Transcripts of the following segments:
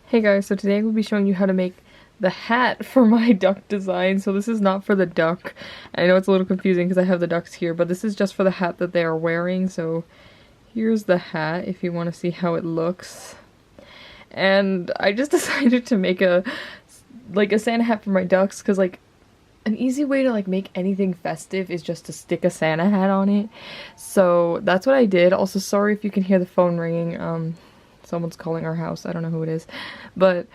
Hey guys, so today we'll be showing you how to make the hat for my duck design. So this is not for the duck. I know it's a little confusing because I have the ducks here, but this is just for the hat that they are wearing. So here's the hat if you want to see how it looks. And I just decided to make a Santa hat for my ducks because an easy way to make anything festive is just to stick a Santa hat on it. So that's what I did. Also, sorry if you can hear the phone ringing. Someone's calling our house. I don't know who it is. But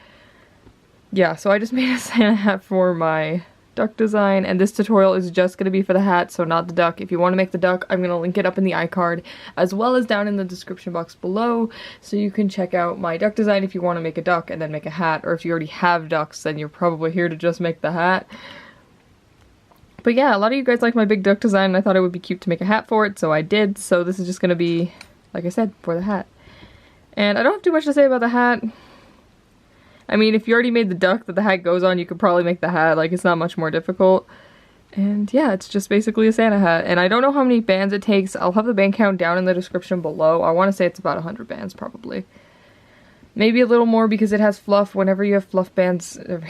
yeah, so I just made a Santa hat for my duck design, and this tutorial is just going to be for the hat, so not the duck. If you want to make the duck, I'm going to link it up in the iCard as well as down in the description box below, so you can check out my duck design if you want to make a duck and then make a hat, or if you already have ducks, then you're probably here to just make the hat. But yeah, a lot of you guys like my big duck design, and I thought it would be cute to make a hat for it, so I did. So this is just going to be, like I said, for the hat. And I don't have too much to say about the hat. I mean, if you already made the duck that the hat goes on, you could probably make the hat. It's not much more difficult. And yeah, it's just basically a Santa hat. And I don't know how many bands it takes. I'll have the band count down in the description below. I want to say it's about 100 bands, probably. Maybe a little more because it has fluff. Whenever you have fluff bands, it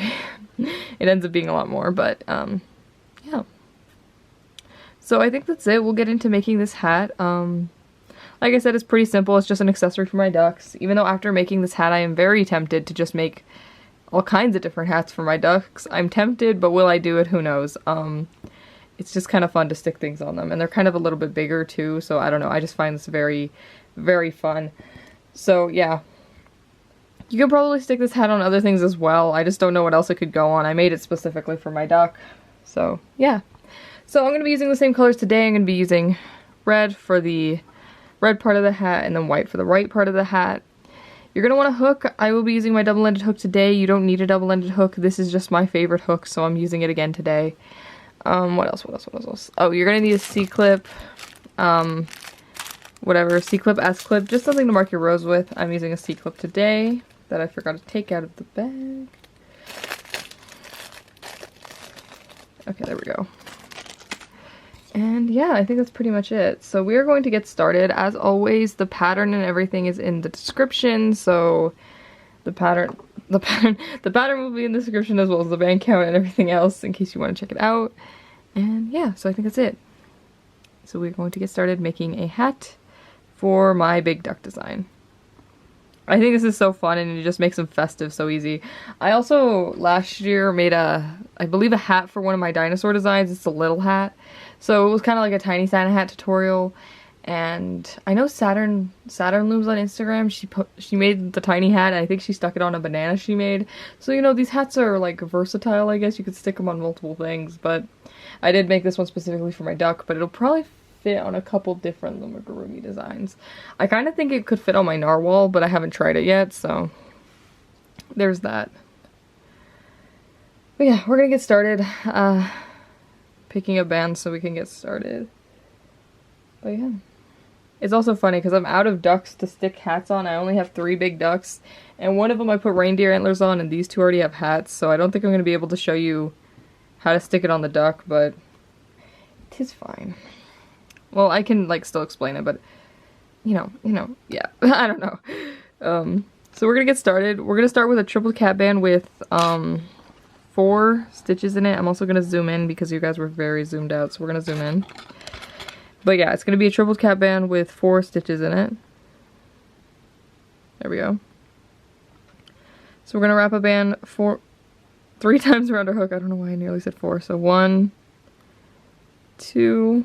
ends up being a lot more. But, yeah. So I think that's it. We'll get into making this hat. Like I said, it's pretty simple. It's just an accessory for my ducks. Even though after making this hat, I am very tempted to just make all kinds of different hats for my ducks. I'm tempted, but will I do it? Who knows? It's just kind of fun to stick things on them. And they're kind of a little bit bigger too, so I don't know. I just find this very, very fun. So yeah. You could probably stick this hat on other things as well. I just don't know what else it could go on. I made it specifically for my duck. So yeah. So I'm going to be using the same colors today. I'm going to be using red for the red part of the hat and then white for the right part of the hat. You're going to want a hook. I will be using my double-ended hook today. You don't need a double-ended hook. This is just my favorite hook, so I'm using it again today. What else? Oh, you're going to need a C-clip. Whatever, C-clip, S-clip, just something to mark your rows with. I'm using a C-clip today that I forgot to take out of the bag. Okay, there we go. And yeah, I think that's pretty much it. So we are going to get started. As always, the pattern and everything is in the description, so the pattern will be in the description as well as the band count and everything else in case you want to check it out. And yeah, so I think that's it. So we're going to get started making a hat for my big duck design. I think this is so fun, and it just makes them festive so easy. I also last year made I believe a hat for one of my dinosaur designs. It's a little hat. So it was kind of like a tiny Santa hat tutorial, and I know Saturn Looms on Instagram, she made the tiny hat, and I think she stuck it on a banana she made. So, you know, these hats are versatile, I guess. You could stick them on multiple things, but I did make this one specifically for my duck, but it'll probably fit on a couple different Lomigurumi designs. I kind of think it could fit on my narwhal, but I haven't tried it yet, so there's that. But yeah, we're gonna get started. Picking a band so we can get started. But yeah. It's also funny because I'm out of ducks to stick hats on. I only have 3 big ducks, and one of them I put reindeer antlers on, and these 2 already have hats, so I don't think I'm going to be able to show you how to stick it on the duck, but it is fine. Well, I can still explain it, but you know, yeah, I don't know. So we're going to get started. We're going to start with a triple cap band with 4 stitches in it. I'm also going to zoom in because you guys were very zoomed out, so we're going to zoom in. But yeah, it's going to be a triple cap band with 4 stitches in it. There we go. So we're going to wrap a band 3 times around our hook. I don't know why I nearly said 4. So 1, 2,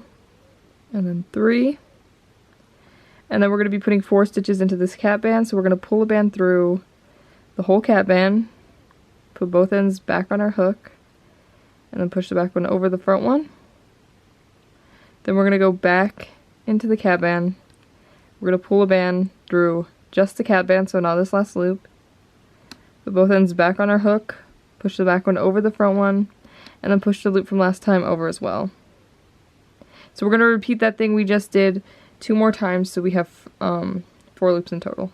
and then 3. And then we're going to be putting 4 stitches into this cap band. So we're going to pull the band through the whole cap band. Put both ends back on our hook, and then push the back one over the front one. Then we're going to go back into the cap band. We're going to pull a band through just the cap band, so not this last loop. Put both ends back on our hook, push the back one over the front one, and then push the loop from last time over as well. So we're going to repeat that thing we just did 2 more times, so we have 4 loops in total.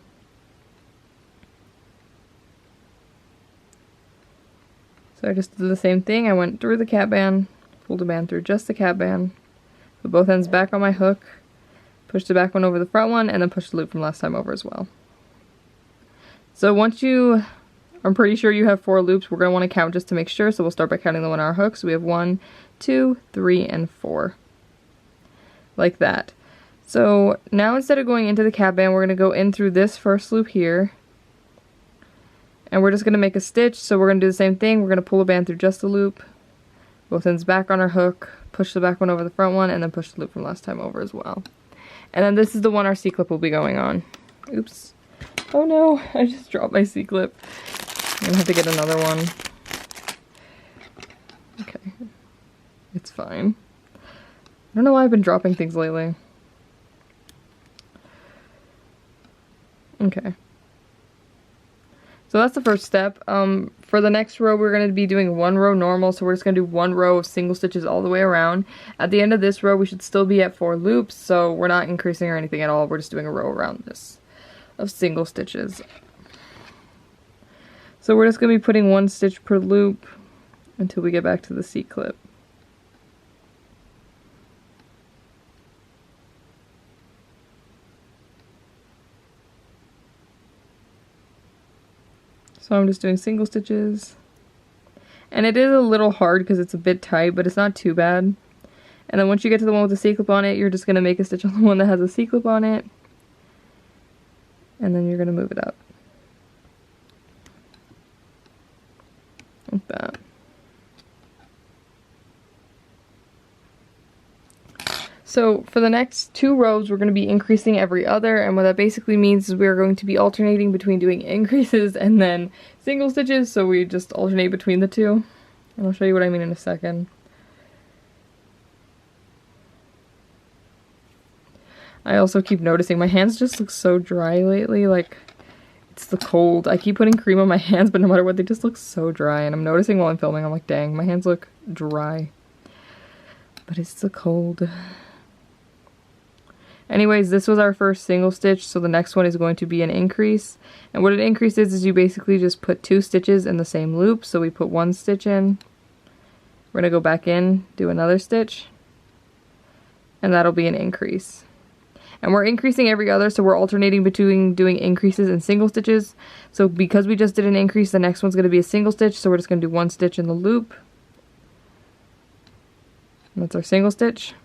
So I just did the same thing. I went through the cap band, pulled the band through just the cap band, put both ends back on my hook, pushed the back one over the front one, and then pushed the loop from last time over as well. So once you I'm pretty sure you have 4 loops. We're going to want to count just to make sure, so we'll start by counting them on our hook. So we have 1, 2, 3, and 4. Like that. So now instead of going into the cap band, we're going to go in through this first loop here. And we're just going to make a stitch, so we're going to do the same thing. We're going to pull a band through just the loop, both ends back on our hook, push the back one over the front one, and then push the loop from last time over as well. And then this is the one our C-clip will be going on. Oops. Oh no, I just dropped my C-clip. I'm gonna have to get another one. Okay. It's fine. I don't know why I've been dropping things lately. Okay. So that's the first step. For the next row, we're going to be doing 1 row normal, so we're just going to do 1 row of single stitches all the way around. At the end of this row, we should still be at 4 loops, so we're not increasing or anything at all. We're just doing a row around this of single stitches. So we're just going to be putting 1 stitch per loop until we get back to the C-clip. So I'm just doing single stitches. And it is a little hard because it's a bit tight, but it's not too bad. And then once you get to the one with the C-clip on it, you're just going to make a stitch on the one that has a C-clip on it. And then you're going to move it up. Like that. So for the next 2 rows, we're going to be increasing every other, and what that basically means is we're going to be alternating between doing increases and then single stitches, so we just alternate between the two. And I'll show you what I mean in a second. I also keep noticing my hands just look so dry lately, like it's the cold. I keep putting cream on my hands, but no matter what, they just look so dry, and I'm noticing while I'm filming, I'm like, dang, my hands look dry. But it's the cold. Anyways, this was our first single stitch, so the next one is going to be an increase. And what an increase is you basically just put 2 stitches in the same loop. So we put 1 stitch in, we're going to go back in, do another stitch, and that'll be an increase. And we're increasing every other, so we're alternating between doing increases and single stitches. So because we just did an increase, the next one's going to be a single stitch, so we're just going to do 1 stitch in the loop. And that's our single stitch.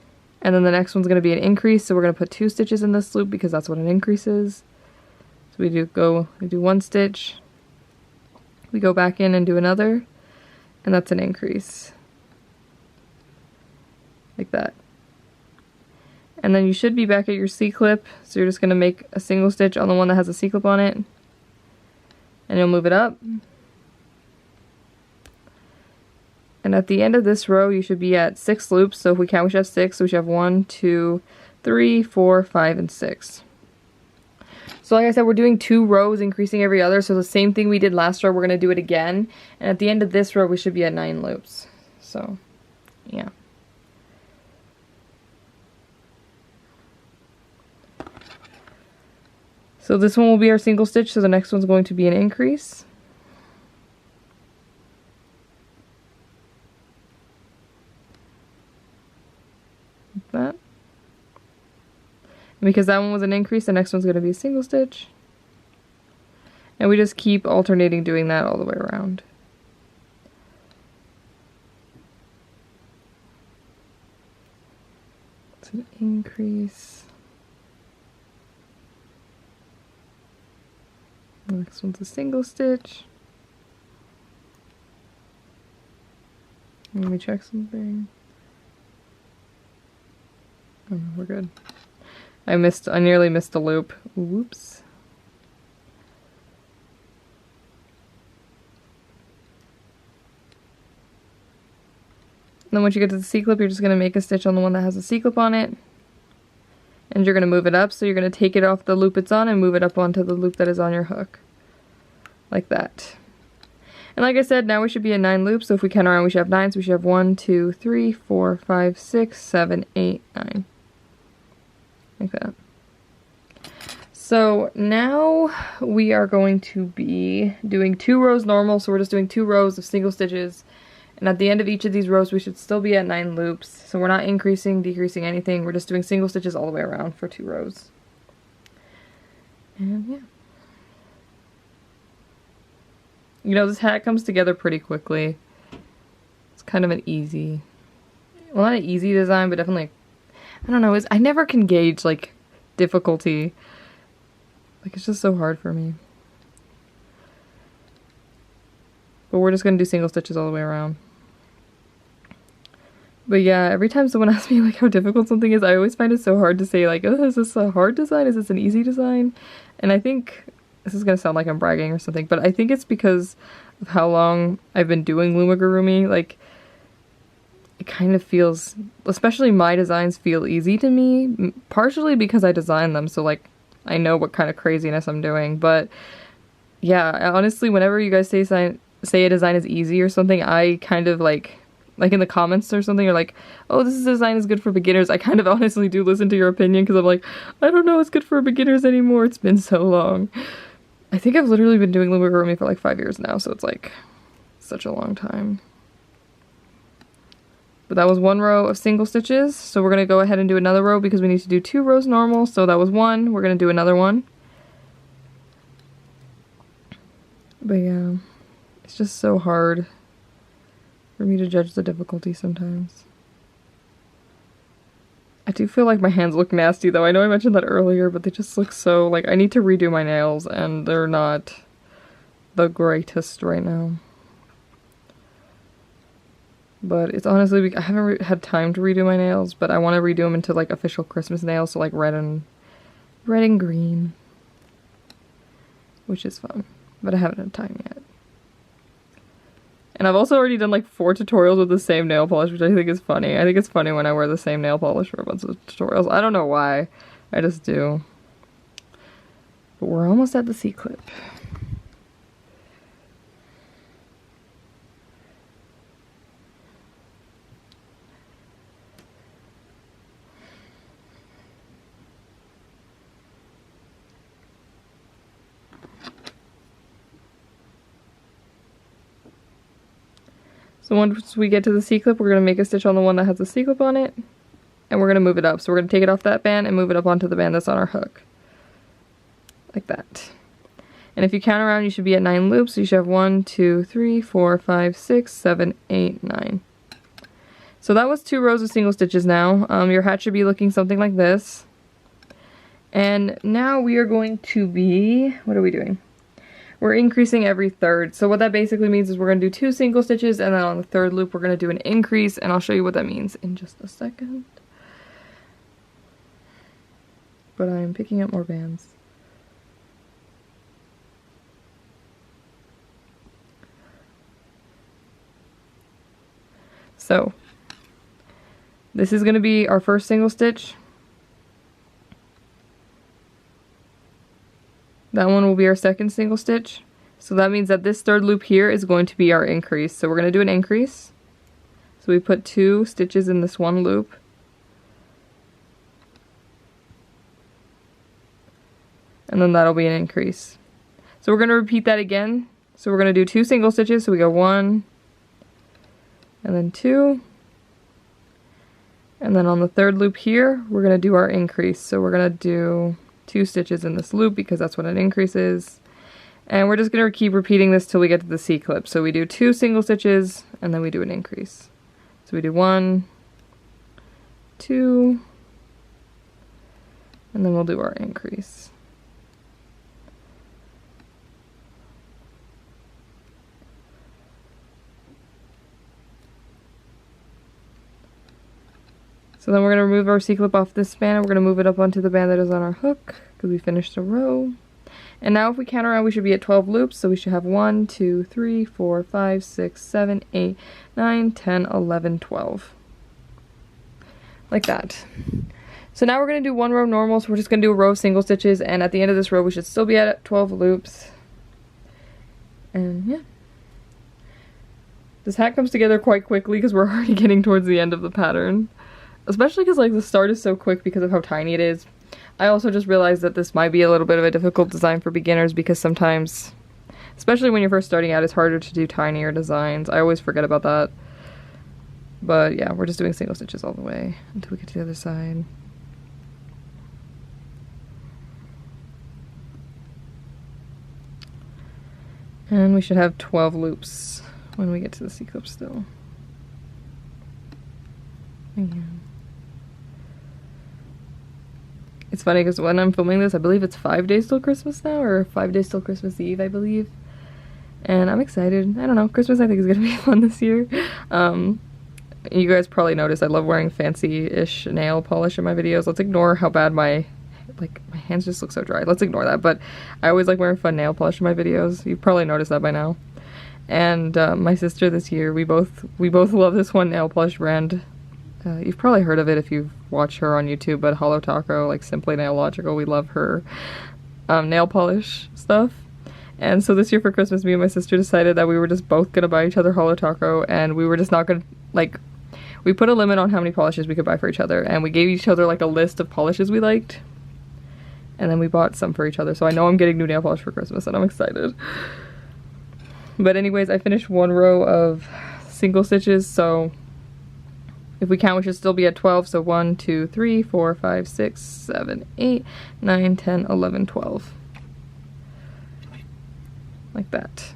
And then the next one's going to be an increase, so we're going to put 2 stitches in this loop because that's what an increase is. So we do 1 stitch, we go back in and do another, and that's an increase. Like that. And then you should be back at your C-clip, so you're just going to make a single stitch on the one that has a C-clip on it, and you'll move it up. And at the end of this row, you should be at 6 loops. So if we count, we should have 6. So we should have 1, 2, 3, 4, 5, and 6. So like I said, we're doing 2 rows, increasing every other. So the same thing we did last row, we're going to do it again. And at the end of this row, we should be at 9 loops. So, yeah. So this one will be our single stitch. So the next one's going to be an increase. That. And because that one was an increase, the next one's going to be a single stitch. And we just keep alternating doing that all the way around. It's an increase. The next one's a single stitch. Let me check something. Oh no, we're good. I nearly missed a loop. Whoops. And then once you get to the C-clip, you're just going to make a stitch on the one that has a C-clip on it. And you're going to move it up, so you're going to take it off the loop it's on and move it up onto the loop that is on your hook. Like that. And like I said, now we should be at 9 loops, so if we count around, we should have 9, so we should have 1, 2, 3, 4, 5, 6, 7, 8, 9. Like that. So now we are going to be doing 2 rows normal, so we're just doing 2 rows of single stitches. And at the end of each of these rows, we should still be at 9 loops. So we're not increasing, decreasing anything. We're just doing single stitches all the way around for 2 rows. And yeah. You know, this hat comes together pretty quickly. It's kind of an easy, well, not an easy design, but definitely, I don't know, I never can gauge, like, difficulty. Like, it's just so hard for me. But we're just gonna do single stitches all the way around. But yeah, every time someone asks me, like, how difficult something is, I always find it so hard to say, like, oh, is this a hard design? Is this an easy design? And I think, this is gonna sound like I'm bragging or something, but I think it's because of how long I've been doing Loomigurumi. Like, it kind of feels, especially my designs feel easy to me, partially because I design them, so, like, I know what kind of craziness I'm doing. But yeah, honestly, whenever you guys say a design is easy or something, I kind of like in the comments or something, you're like, oh, this design is good for beginners. I kind of honestly do listen to your opinion, because I'm like, I don't know it's good for beginners anymore. It's been so long. I think I've literally been doing Loomigurumi for like 5 years now, so it's like such a long time. But that was one row of single stitches, so we're going to go ahead and do another row because we need to do 2 rows normal. So that was one, we're going to do another one. But yeah, it's just so hard for me to judge the difficulty sometimes. I do feel like my hands look nasty though. I know I mentioned that earlier, but they just look so, like, I need to redo my nails and they're not the greatest right now. But it's honestly, I haven't had time to redo my nails, but I want to redo them into like official Christmas nails, so like red and green, which is fun, but I haven't had time yet. And I've also already done like 4 tutorials with the same nail polish, which I think is funny. I think it's funny when I wear the same nail polish for a bunch of tutorials. I don't know why, I just do. But we're almost at the C-clip. So once we get to the C-clip, we're going to make a stitch on the one that has the C-clip on it, and we're going to move it up. So we're going to take it off that band and move it up onto the band that's on our hook. Like that. And if you count around, you should be at 9 loops. So you should have 1, 2, 3, 4, 5, 6, 7, 8, 9. So that was 2 rows of single stitches now. Your hat should be looking something like this. And now we are going to be, what are we doing? We're increasing every third. So what that basically means is we're going to do 2 single stitches, and then on the 3rd loop we're going to do an increase, and I'll show you what that means in just a second. But I'm picking up more bands. So this is going to be our first single stitch. That one will be our second single stitch. So that means that this 3rd loop here is going to be our increase. So we're going to do an increase. So we put 2 stitches in this one loop. And then that'll be an increase. So we're going to repeat that again. So we're going to do 2 single stitches. So we go 1, and then 2. And then on the 3rd loop here, we're going to do our increase. So we're going to do 2 stitches in this loop because that's what an increase is. And we're just going to keep repeating this till we get to the C-clip. So we do 2 single stitches and then we do an increase. So we do 1, 2, and then we'll do our increase. So then we're going to remove our C-clip off this band, and we're going to move it up onto the band that is on our hook, because we finished a row. And now if we count around, we should be at 12 loops, so we should have 1, 2, 3, 4, 5, 6, 7, 8, 9, 10, 11, 12. Like that. So now we're going to do 1 row normal, so we're just going to do a row of single stitches, and at the end of this row we should still be at 12 loops. And yeah. This hat comes together quite quickly because we're already getting towards the end of the pattern. Especially because like the start is so quick because of how tiny it is. I also just realized that this might be a little bit of a difficult design for beginners because sometimes, especially when you're first starting out, it's harder to do tinier designs. I always forget about that. But yeah, we're just doing single stitches all the way until we get to the other side. And we should have 12 loops when we get to the C-clip still. Yeah. It's funny because when I'm filming this, I believe it's 5 days till Christmas now, or 5 days till Christmas Eve, I believe. And I'm excited. I don't know, Christmas I think is gonna be fun this year. You guys probably noticed I love wearing fancy-ish nail polish in my videos. Let's ignore how bad my hands just look so dry. Let's ignore that, but I always like wearing fun nail polish in my videos. You've probably noticed that by now. And my sister this year, we both love this one nail polish brand. You've probably heard of it if you've watched her on YouTube, but Holo Taco, like Simply Nailogical, we love her nail polish stuff. And so this year for Christmas, me and my sister decided that we were just both gonna buy each other Holo Taco, and we were just not gonna, like, we put a limit on how many polishes we could buy for each other, and we gave each other like a list of polishes we liked, and then we bought some for each other. So I know I'm getting new nail polish for Christmas, and I'm excited. But anyways, I finished 1 row of single stitches, so if we count, we should still be at 12. So 1, 2, 3, 4, 5, 6, 7, 8, 9, 10, 11, 12. Like that.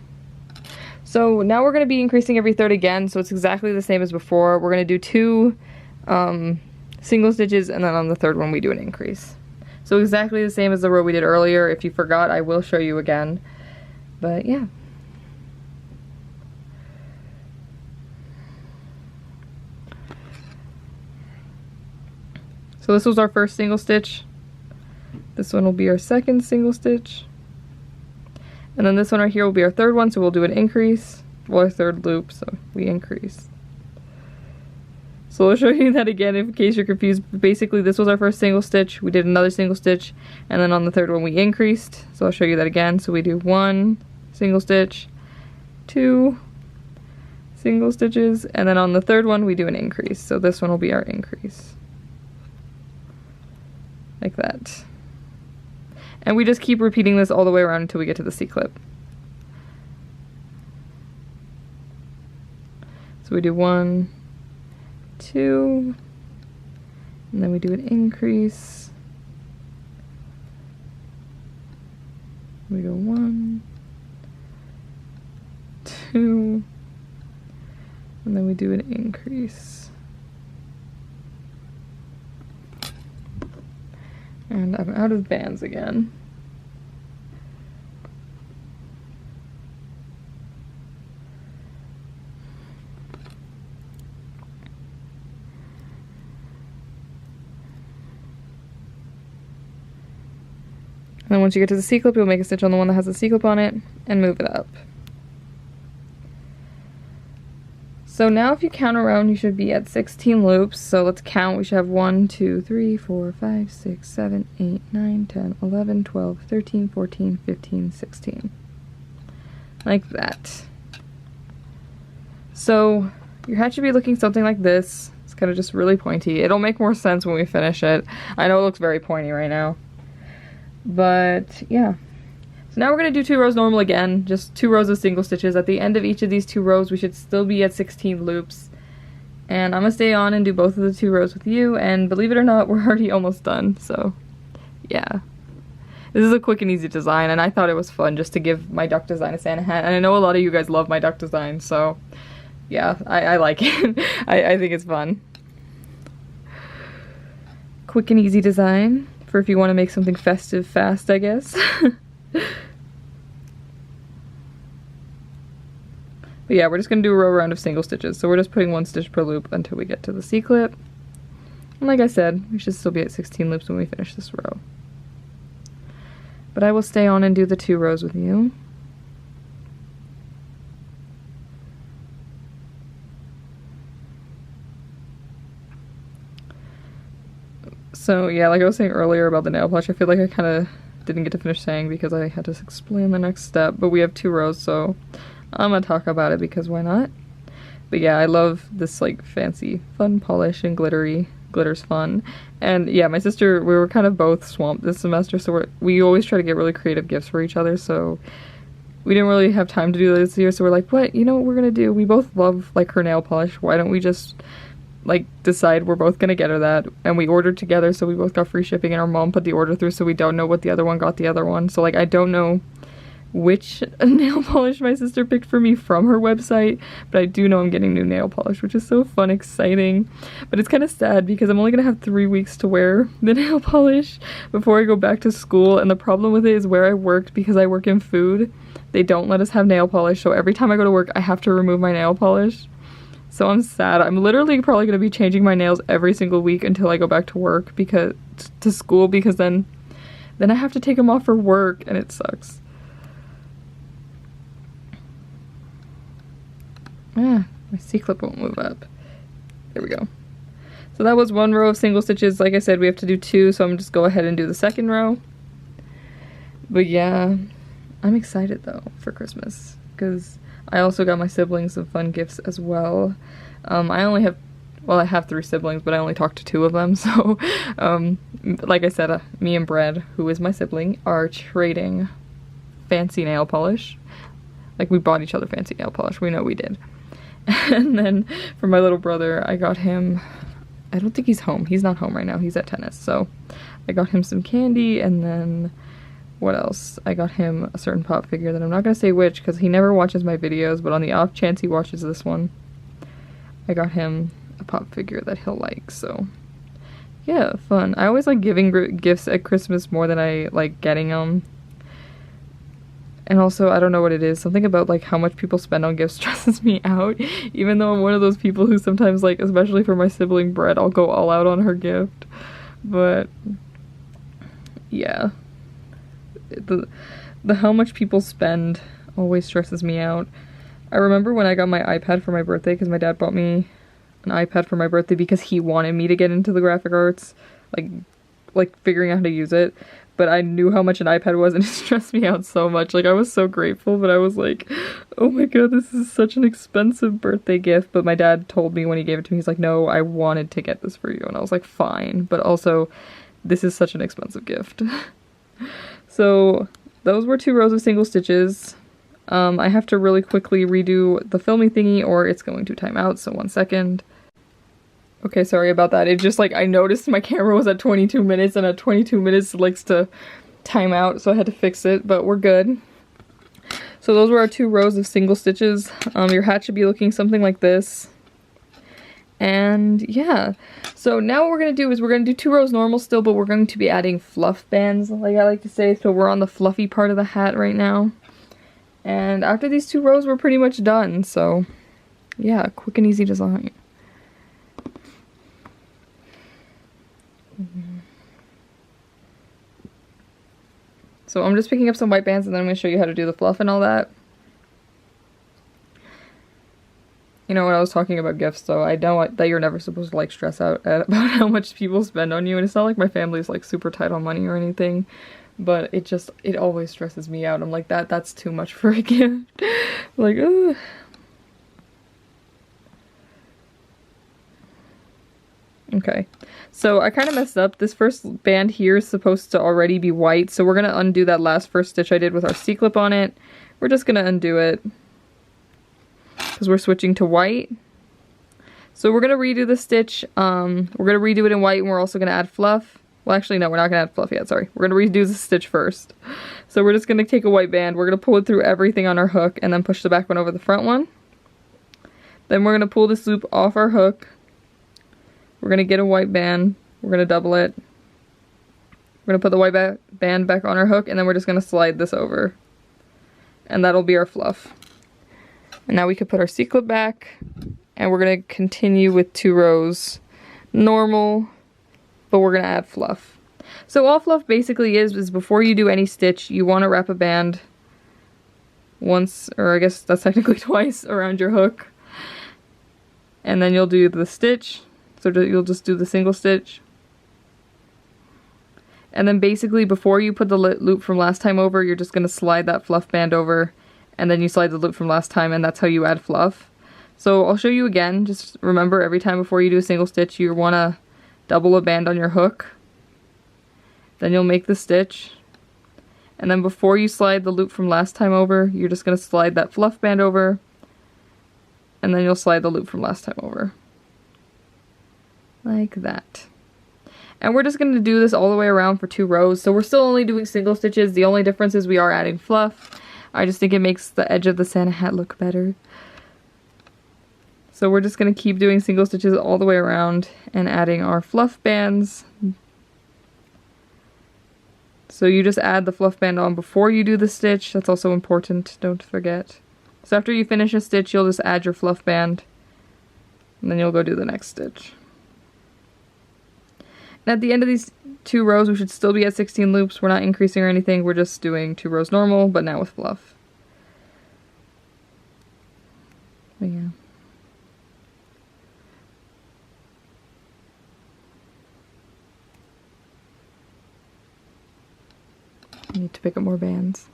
So now we're going to be increasing every third again, so it's exactly the same as before. We're going to do 2 single stitches, and then on the third one we do an increase. So exactly the same as the row we did earlier. If you forgot, I will show you again. But yeah. So this was our first single stitch. This one will be our second single stitch. And then this one right here will be our third one, so we'll do an increase. Well, our third loop, so we increase. So I'll show you that again in case you're confused. Basically, this was our first single stitch. We did another single stitch, and then on the third one we increased. So I'll show you that again. So we do 1 single stitch, 2 single stitches, and then on the third one we do an increase. So this one will be our increase. Like that. And we just keep repeating this all the way around until we get to the C-clip. So we do 1, 2, and then we do an increase. We go 1, 2, and then we do an increase. And I'm out of bands again. And then once you get to the C-clip, you'll make a stitch on the one that has the C-clip on it and move it up. So now if you count around, you should be at 16 loops. So let's count. We should have 1, 2, 3, 4, 5, 6, 7, 8, 9, 10, 11, 12, 13, 14, 15, 16. Like that. So your hat should be looking something like this. It's kind of just really pointy. It'll make more sense when we finish it. I know it looks very pointy right now. But yeah. So now we're going to do 2 rows normal again, just 2 rows of single stitches. At the end of each of these 2 rows, we should still be at 16 loops. And I'm going to stay on and do both of the 2 rows with you, and believe it or not, we're already almost done, so yeah. This is a quick and easy design, and I thought it was fun just to give my duck design a Santa hat, and I know a lot of you guys love my duck design, so yeah, I like it. I think it's fun. Quick and easy design for if you want to make something festive fast, I guess. But yeah, we're just going to do a row round of single stitches, so we're just putting 1 stitch per loop until we get to the C-clip. And like I said, we should still be at 16 loops when we finish this row. But I will stay on and do the 2 rows with you. So yeah, like I was saying earlier about the nail polish, I feel like I kind of didn't get to finish saying because I had to explain the next step, but we have 2 rows, so I'm gonna talk about it because why not? But yeah, I love this like fancy fun polish and glittery. Glitter's fun. And yeah, my sister, we were kind of both swamped this semester, so we always try to get really creative gifts for each other, so we didn't really have time to do this year, so we're like, what? You know what we're gonna do? We both love like her nail polish. Why don't we just like decide we're both gonna get her that? And we ordered together, so we both got free shipping, and our mom put the order through, so we don't know what the other one got the other one. So like I don't know which nail polish my sister picked for me from her website, but I do know I'm getting new nail polish, which is so fun, exciting. But it's kind of sad because I'm only gonna have 3 weeks to wear the nail polish before I go back to school, and the problem with it is where I worked, because I work in food, they don't let us have nail polish, so every time I go to work I have to remove my nail polish. So I'm sad. I'm literally probably gonna be changing my nails every single week until I go back to work, because to school, because then I have to take them off for work and it sucks. Ah, my C-clip won't move up. There we go. So that was 1 row of single stitches. Like I said, we have to do 2, so I'm just go ahead and do the 2nd row. But yeah, I'm excited though for Christmas, because I also got my siblings some fun gifts as well. I only have, well, I have 3 siblings, but I only talked to 2 of them, so like I said, me and Brad, who is my sibling, are trading fancy nail polish. Like, we bought each other fancy nail polish, we know we did. And then for my little brother, I got him, I don't think he's home, he's not home right now, he's at tennis, so I got him some candy. And then what else? I got him a certain pop figure that I'm not gonna say which, because he never watches my videos, but on the off chance he watches this one, I got him a pop figure that he'll like. So yeah, fun. I always like giving gifts at Christmas more than I like getting them. And also, I don't know what it is, something about like how much people spend on gifts stresses me out, even though I'm one of those people who sometimes, like, especially for my sibling Brett, I'll go all out on her gift. But yeah, the how much people spend always stresses me out. I remember when I got my iPad for my birthday, because my dad bought me an iPad for my birthday because he wanted me to get into the graphic arts, like figuring out how to use it. But I knew how much an iPad was, and it stressed me out so much. Like, I was so grateful, but I was like, oh my god, this is such an expensive birthday gift. But my dad told me when he gave it to me, he's like, no, I wanted to get this for you. And I was like, fine. But also, this is such an expensive gift. So those were 2 rows of single stitches. I have to really quickly redo the filming thingy or it's going to time out, so 1 second. Okay, sorry about that. It just, like, I noticed my camera was at 22 minutes, and at 22 minutes it likes to time out, so I had to fix it, but we're good. So those were our 2 rows of single stitches. Your hat should be looking something like this. And yeah, so now what we're going to do is we're going to do 2 rows normal still, but we're going to be adding fluff bands, like I like to say, so we're on the fluffy part of the hat right now. And after these 2 rows, we're pretty much done, so yeah, quick and easy design. So I'm just picking up some white bands, and then I'm going to show you how to do the fluff and all that. You know, when I was talking about gifts, though, I know that you're never supposed to, like, stress out about how much people spend on you, and it's not like my family's, like, super tight on money or anything, but it always stresses me out. I'm like, that's too much for a gift. Like, ugh. Okay, so I kind of messed up. This first band here is supposed to already be white, so we're going to undo that last first stitch I did with our C-clip on it. We're just going to undo it because we're switching to white. So we're going to redo the stitch. We're going to redo it in white, and we're also going to add fluff. Well, actually, no, we're not going to add fluff yet, sorry. We're going to redo the stitch first. So we're just going to take a white band. We're going to pull it through everything on our hook and then push the back one over the front one. Then we're going to pull this loop off our hook. We're going to get a white band, we're going to double it, we're going to put the white band back on our hook, and then we're just going to slide this over. And that'll be our fluff. And now we can put our C-clip back, and we're going to continue with 2 rows normal, but we're going to add fluff. So all fluff basically is before you do any stitch, you want to wrap a band once, or I guess that's technically twice, around your hook. And then you'll do the stitch. So you'll just do the single stitch. And then basically before you put the loop from last time over, you're just going to slide that fluff band over, and then you slide the loop from last time, and that's how you add fluff. So I'll show you again. Just remember, every time before you do a single stitch, you want to double a band on your hook. Then you'll make the stitch. And then before you slide the loop from last time over, you're just going to slide that fluff band over, and then you'll slide the loop from last time over. Like that. And we're just going to do this all the way around for 2 rows. So we're still only doing single stitches. The only difference is we are adding fluff. I just think it makes the edge of the Santa hat look better. So we're just going to keep doing single stitches all the way around and adding our fluff bands. So you just add the fluff band on before you do the stitch. That's also important, don't forget. So after you finish a stitch, you'll just add your fluff band, and then you'll go do the next stitch. And at the end of these 2 rows, we should still be at 16 loops. We're not increasing or anything, we're just doing 2 rows normal, but now with fluff. But yeah. I need to pick up more bands.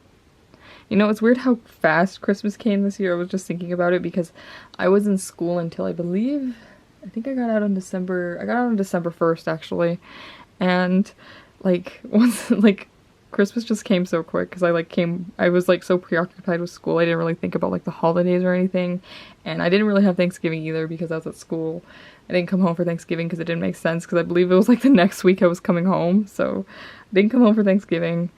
You know, it's weird how fast Christmas came this year. I was just thinking about it because I was in school until I think I got out on December 1st actually. And like once Christmas just came so quick because I was like so preoccupied with school. I didn't really think about like the holidays or anything. And I didn't really have Thanksgiving either because I was at school. I didn't come home for Thanksgiving because it didn't make sense because I believe it was like the next week I was coming home. So I didn't come home for Thanksgiving.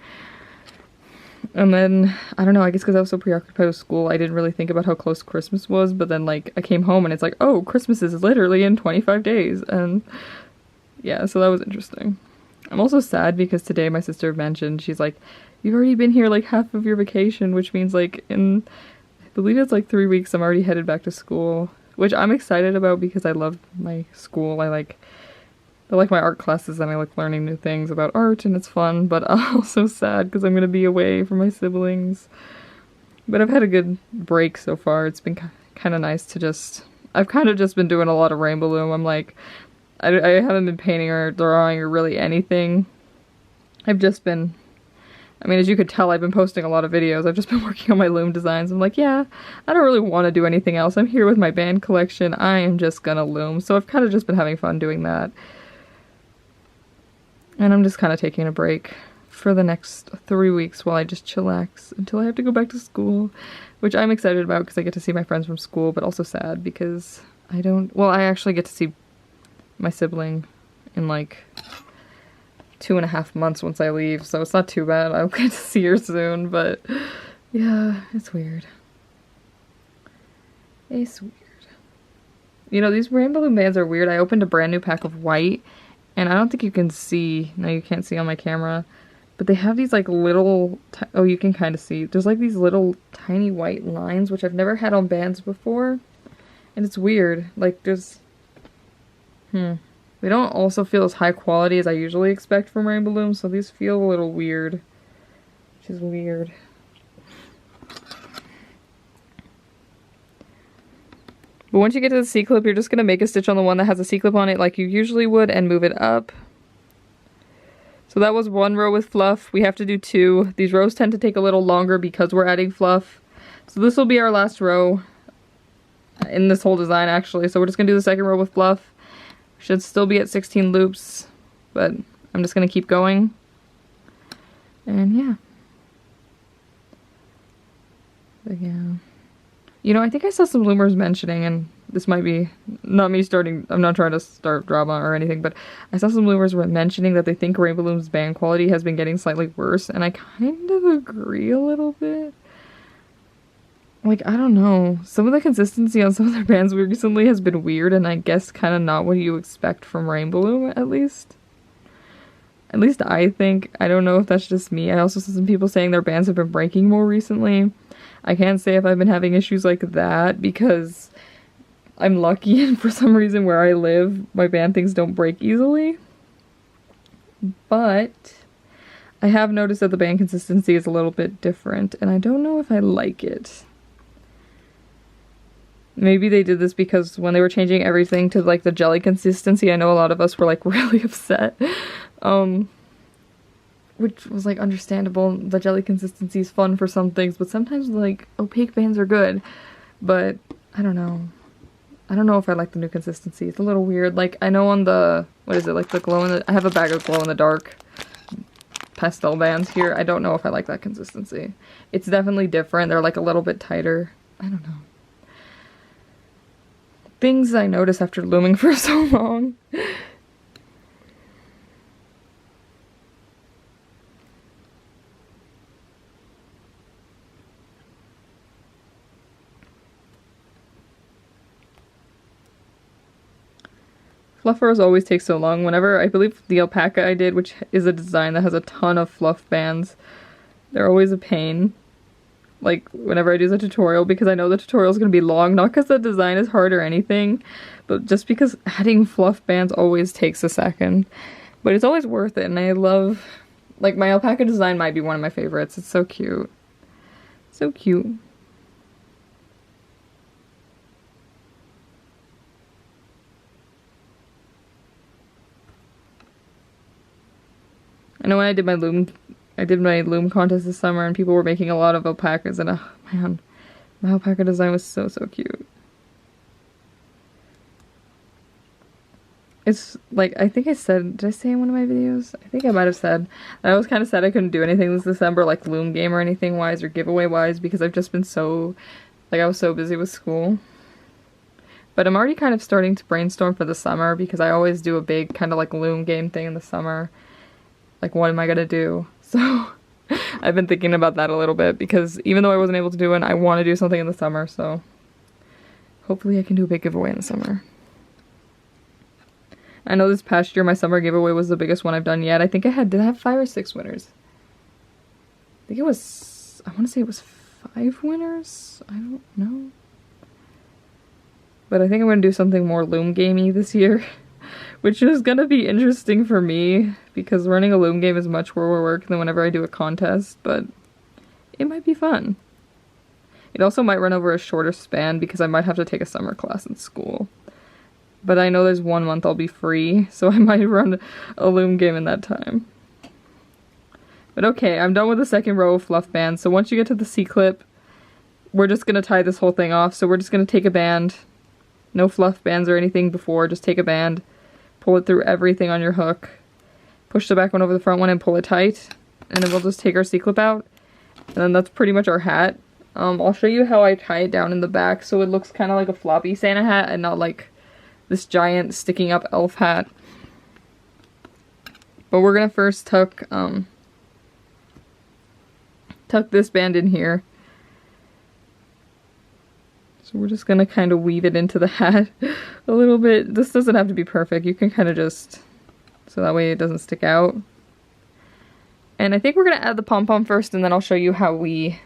And then, I don't know, I guess because I was so preoccupied with school, I didn't really think about how close Christmas was, but then, like, I came home and it's like, oh, Christmas is literally in 25 days, and yeah, so that was interesting. I'm also sad because today my sister mentioned, she's like, you've already been here, like, half of your vacation, which means, like, I believe it's, like, 3 weeks, I'm already headed back to school, which I'm excited about because I love my school. I like my art classes and I like learning new things about art and it's fun, but I'm also sad because I'm going to be away from my siblings. But I've had a good break so far. It's been kind of nice to I've kind of just been doing a lot of Rainbowloom. I'm like, I haven't been painting or drawing or really anything. I've just been, I mean, as you could tell, I've been posting a lot of videos. I've just been working on my loom designs. I'm like, yeah, I don't really want to do anything else. I'm here with my band collection. I am just gonna loom. So I've kind of just been having fun doing that. And I'm just kind of taking a break for the next 3 weeks while I just chillax until I have to go back to school, which I'm excited about because I get to see my friends from school, but also sad because I actually get to see my sibling in like 2.5 months once I leave, so it's not too bad. I'll get to see her soon, but yeah, it's weird. It's weird. You know, these Rainbowloom bands are weird. I opened a brand new pack of white, and I don't think you can see, no, you can't see on my camera, but they have these like little, oh, you can kind of see, there's like these little tiny white lines, which I've never had on bands before, and it's weird, like there's, they don't also feel as high quality as I usually expect from Rainbowloom, so these feel a little weird, which is weird. But once you get to the C-clip, you're just going to make a stitch on the one that has a C-clip on it like you usually would and move it up. So that was 1 row with fluff. We have to do 2. These rows tend to take a little longer because we're adding fluff. So this will be our last row in this whole design actually. So we're just going to do the 2nd row with fluff. Should still be at 16 loops, but I'm just going to keep going. And yeah. But yeah. You know, I think I saw some loomers mentioning, and this might be not me starting, I'm not trying to start drama or anything, but I saw some loomers were mentioning that they think Rainbowloom's band quality has been getting slightly worse, and I kind of agree a little bit. Like, I don't know. Some of the consistency on some of their bands recently has been weird, and I guess kind of not what you expect from Rainbowloom, at least. At least I think. I don't know if that's just me. I also saw some people saying their bands have been breaking more recently. I can't say if I've been having issues like that because I'm lucky and for some reason where I live, my band things don't break easily. But I have noticed that the band consistency is a little bit different and I don't know if I like it. Maybe they did this because when they were changing everything to like the jelly consistency, I know a lot of us were like really upset. Which was like understandable. The jelly consistency is fun for some things, but sometimes like opaque bands are good. But I don't know. I don't know if I like the new consistency. It's a little weird. Like I know on the, what is it, like the glow in the, I have a bag of glow in the dark pastel bands here. I don't know if I like that consistency. It's definitely different. They're like a little bit tighter. I don't know. Things I notice after looming for so long. Fluffers always take so long. Whenever, I believe the alpaca I did, which is a design that has a ton of fluff bands, they're always a pain. Like, whenever I do the tutorial, because I know the tutorial is going to be long, not because the design is hard or anything, but just because adding fluff bands always takes a second. But it's always worth it, and I love, like, my alpaca design might be one of my favorites. It's so cute. So cute. I know when I did my loom contest this summer and people were making a lot of alpacas, and oh man, my alpaca design was so cute. It's like, I think I said, did I say in one of my videos? I think I might have said, I was kind of sad I couldn't do anything this December, like loom game or anything wise or giveaway wise, because I've just been so, like, I was so busy with school. But I'm already kind of starting to brainstorm for the summer, because I always do a big kind of like loom game thing in the summer. Like, what am I gonna do? So I've been thinking about that a little bit, because even though I wasn't able to do it, I want to do something in the summer, so hopefully I can do a big giveaway in the summer. I know this past year my summer giveaway was the biggest one I've done yet. I think I had, did I have 5 or 6 winners? I think it was, I want to say it was 5 winners? I don't know. But I think I'm going to do something more loom gamey this year. Which is gonna be interesting for me, because running a loom game is much more work than whenever I do a contest, but it might be fun. It also might run over a shorter span, because I might have to take a summer class in school. But I know there's 1 month I'll be free, so I might run a loom game in that time. But okay, I'm done with the second row of fluff bands, so once you get to the C-clip, we're just gonna tie this whole thing off. So we're just gonna take a band, no fluff bands or anything before, just take a band, pull it through everything on your hook, push the back one over the front one and pull it tight, and then we'll just take our C-clip out, and then that's pretty much our hat. I'll show you how I tie it down in the back so it looks kind of like a floppy Santa hat and not like this giant sticking up elf hat. But we're gonna first tuck this band in here. So we're just gonna kind of weave it into the hat a little bit. This doesn't have to be perfect. You can kind of just, so that way it doesn't stick out. And I think we're gonna add the pom-pom first, and then I'll show you how we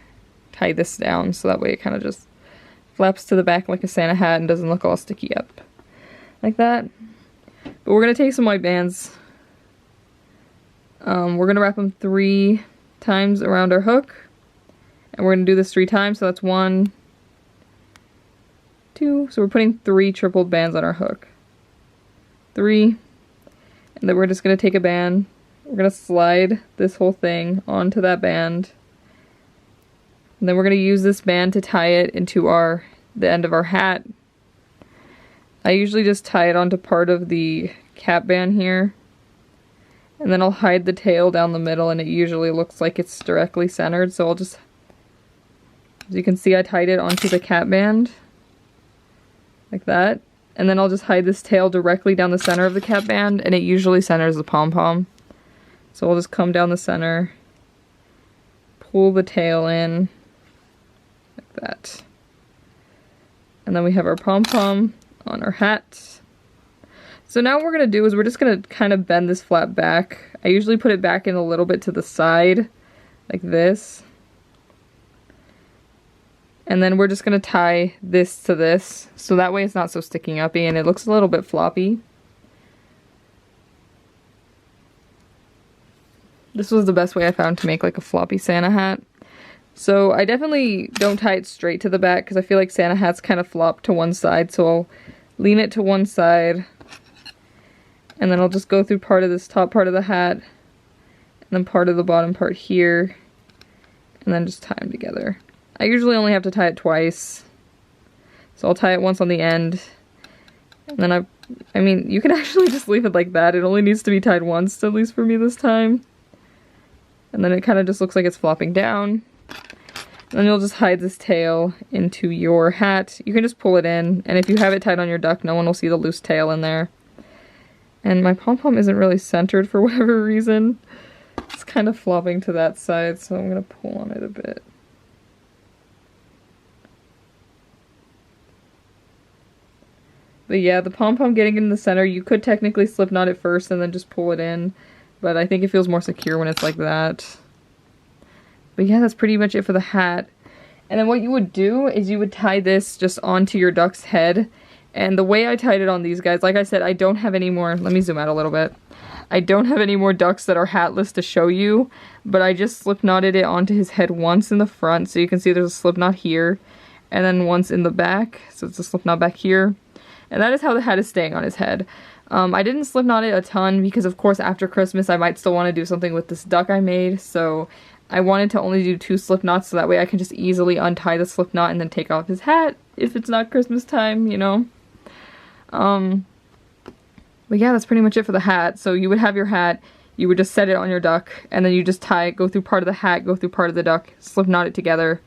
tie this down. So that way it kind of just flaps to the back like a Santa hat and doesn't look all sticky up. Like that. But we're gonna take some white bands. We're gonna wrap them 3 times around our hook. And we're gonna do this 3 times, so that's 1, 2, so we're putting 3 tripled bands on our hook. 3, and then we're just going to take a band, we're going to slide this whole thing onto that band, and then we're going to use this band to tie it into the end of our hat. I usually just tie it onto part of the cap band here, and then I'll hide the tail down the middle, and it usually looks like it's directly centered, so I'll just, as you can see, I tied it onto the cap band. Like that, and then I'll just hide this tail directly down the center of the cap band, and it usually centers the pom-pom. So I'll just come down the center, pull the tail in, like that. And then we have our pom-pom on our hat. So now what we're going to do is we're just going to kind of bend this flap back. I usually put it back in a little bit to the side, like this. And then we're just going to tie this to this, so that way it's not so sticking uppy and it looks a little bit floppy. This was the best way I found to make like a floppy Santa hat. So I definitely don't tie it straight to the back because I feel like Santa hats kind of flop to one side, so I'll lean it to one side. And then I'll just go through part of this top part of the hat, and then part of the bottom part here, and then just tie them together. I usually only have to tie it twice, so I'll tie it once on the end, and then I mean, you can actually just leave it like that. It only needs to be tied once, at least for me this time. And then it kind of just looks like it's flopping down. And then you'll just hide this tail into your hat. You can just pull it in, and if you have it tied on your duck, no one will see the loose tail in there. And my pom-pom isn't really centered for whatever reason. It's kind of flopping to that side, so I'm going to pull on it a bit. But yeah, the pom-pom getting in the center, you could technically slip knot it first and then just pull it in. But I think it feels more secure when it's like that. But yeah, that's pretty much it for the hat. And then what you would do is you would tie this just onto your duck's head. And the way I tied it on these guys, like I said, I don't have any more, let me zoom out a little bit. I don't have any more ducks that are hatless to show you, but I just slip knotted it onto his head once in the front, so you can see there's a slip knot here, and then once in the back, so it's a slip knot back here. And that is how the hat is staying on his head. I didn't slip knot it a ton because of course after Christmas I might still want to do something with this duck I made, so I wanted to only do 2 slip knots so that way I can just easily untie the slip knot and then take off his hat if it's not Christmas time, you know. But yeah, that's pretty much it for the hat. So you would have your hat, you would just set it on your duck, and then you just tie it, go through part of the hat, go through part of the duck, slip knot it together.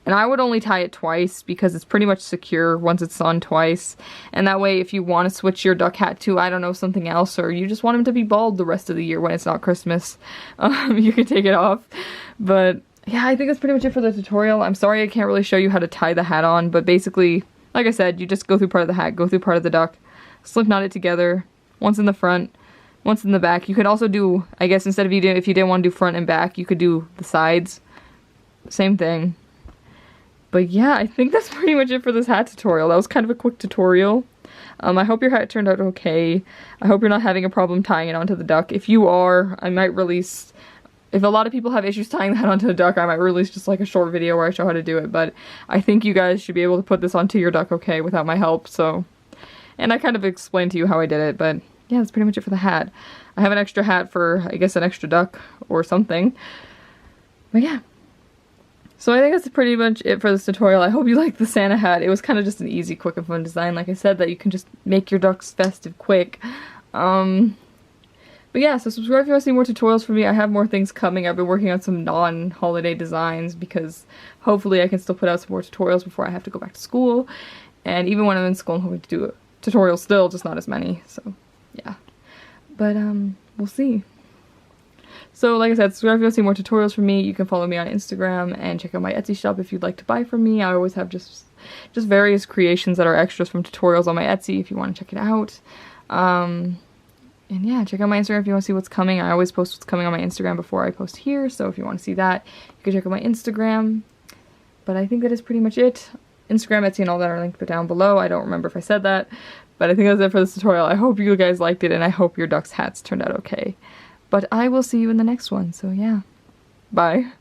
And I would only tie it twice because it's pretty much secure once it's on twice. And that way if you want to switch your duck hat to, I don't know, something else, or you just want him to be bald the rest of the year when it's not Christmas, you can take it off. But yeah, I think that's pretty much it for the tutorial. I'm sorry I can't really show you how to tie the hat on, but basically, like I said, you just go through part of the hat, go through part of the duck, slip knot it together, once in the front, once in the back. You could also do, I guess instead of if you didn't want to do front and back, you could do the sides. Same thing. But yeah, I think that's pretty much it for this hat tutorial. That was kind of a quick tutorial. I hope your hat turned out okay. I hope you're not having a problem tying it onto the duck. If you are, I might release, if a lot of people have issues tying that onto the duck, I might release just like a short video where I show how to do it. But I think you guys should be able to put this onto your duck okay without my help, so. And I kind of explained to you how I did it, but yeah, that's pretty much it for the hat. I have an extra hat for, I guess, an extra duck or something. But yeah. So I think that's pretty much it for this tutorial. I hope you liked the Santa hat. It was kind of just an easy, quick, and fun design. Like I said, that you can just make your ducks festive quick. But yeah, so subscribe if you want to see more tutorials from me. I have more things coming. I've been working on some non-holiday designs because hopefully I can still put out some more tutorials before I have to go back to school. And even when I'm in school, I'm hoping to do tutorials still, just not as many. So yeah. But we'll see. So like I said, subscribe if you want to see more tutorials from me. You can follow me on Instagram and check out my Etsy shop if you'd like to buy from me. I always have just various creations that are extras from tutorials on my Etsy if you want to check it out. And yeah, check out my Instagram if you want to see what's coming. I always post what's coming on my Instagram before I post here, so if you want to see that, you can check out my Instagram. But I think that is pretty much it. Instagram, Etsy, and all that are linked down below. I don't remember if I said that, but I think that's it for this tutorial. I hope you guys liked it, and I hope your ducks' hats turned out okay. But I will see you in the next one, so yeah. Bye.